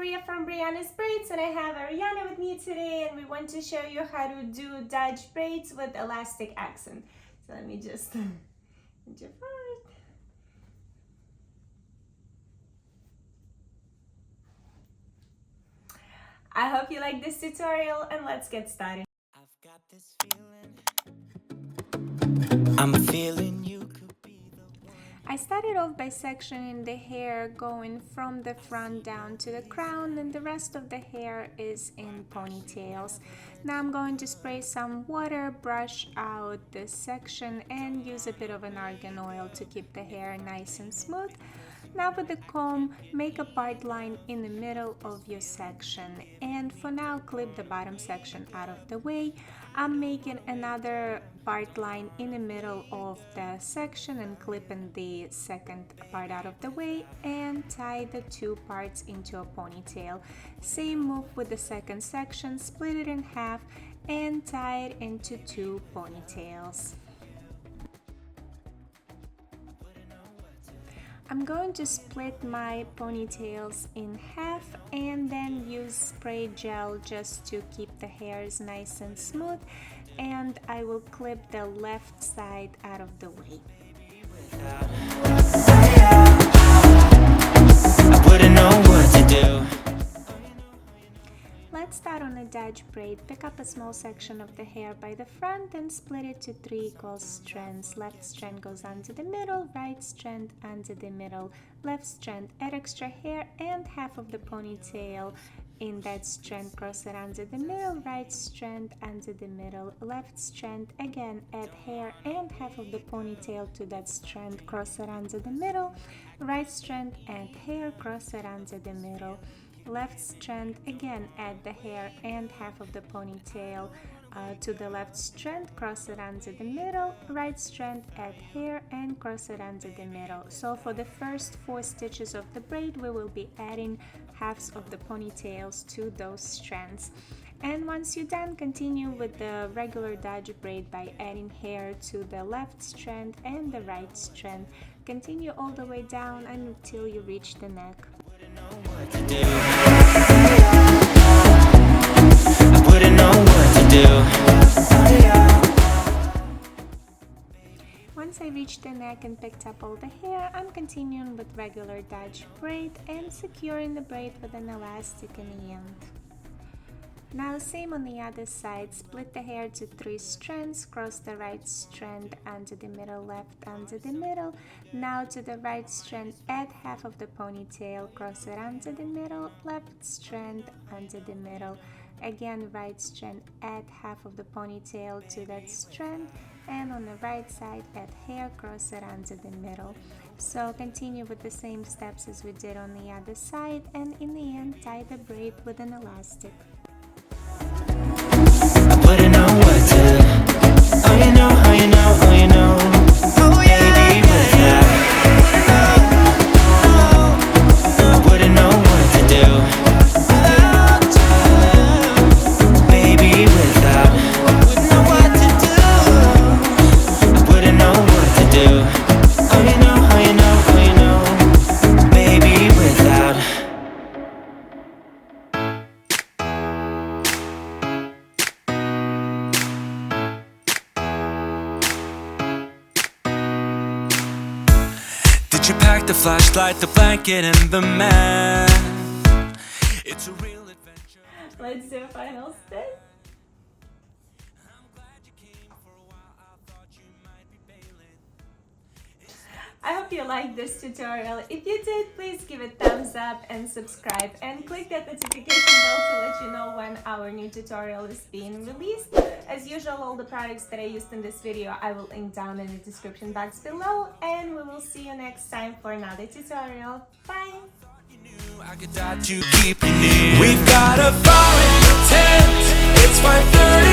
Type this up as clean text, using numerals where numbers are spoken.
Maria from Braids, and I have Ariana with me today, and we want to show you how to do Dutch braids with elastic accent. So let me just I hope you like this tutorial, and let's get started. I've got this feeling, I'm feeling you could be the one. I started off by sectioning the hair going from the front down to the crown, and the rest of the hair is in ponytails. Now I'm going to spray some water, brush out this section, and use a bit of an argan oil to keep the hair nice and smooth. Now with the comb, make a part line in the middle of your section, and for now clip the bottom section out of the way. I'm making another part line in the middle of the section and clipping the second part out of the way, and tie the two parts into a ponytail. Same move with the second section, split it in half and tie it into two ponytails. I'm going to split my ponytails in half and then use spray gel just to keep the hairs nice and smooth, and I will clip the left side out of the way. I wouldn't know what to do. Let's start on a Dutch braid. Pick up a small section of the hair by the front and split it to 3 equal strands. Left strand goes onto the middle, right strand onto the middle, left strand, add extra hair and half of the ponytail in that strand, cross it onto the middle, right strand onto the middle, left strand, again add hair and half of the ponytail to that strand, cross it onto the middle, right strand, add hair, cross it onto the middle, left strand, again add the hair and half of the ponytail to the left strand, cross it onto the middle, right strand, add hair and cross it onto the middle. So for the first 4 stitches of the braid, we will be adding halves of the ponytails to those strands. And once you're done, continue with the regular Dutch braid by adding hair to the left strand and the right strand. Continue all the way down until you reach the neck. I wouldn't know what to do. Once I reached the neck and picked up all the hair, I'm continuing with regular Dutch braid and securing the braid with an elastic in the end. Now same on the other side, split the hair to 3 strands, cross the right strand onto the middle, left onto the middle. Now to the right strand, add half of the ponytail, cross it onto the middle, left strand onto the middle. Again, right strand, add half of the ponytail to that strand, and on the right side, add hair, cross it onto the middle. So continue with the same steps as we did on the other side, and in the end, tie the braid with an elastic. I wouldn't know what to do. Oh, you know, oh, you know, oh, you know. Oh, yeah, baby, without. I wouldn't know what to do. Baby, without. I wouldn't know what to do. I wouldn't know what to do. Oh, you know, oh, you know, oh, you know. Baby, without. Did you pack the flashlight, the blanket, and the mat? It's a real adventure. Let's do a final stitch. I'm glad you came for a while. I thought you might be bailing. I hope you liked this tutorial. If you did, please give it a thumbs up and subscribe, and click that notification bell to let you know when our new tutorial is being released. As usual, all the products that I used in this video I will link down in the description box below, and we will see you next time for another tutorial. Bye! I could die to keep you near. We've got a fire in the tent. It's 5:30.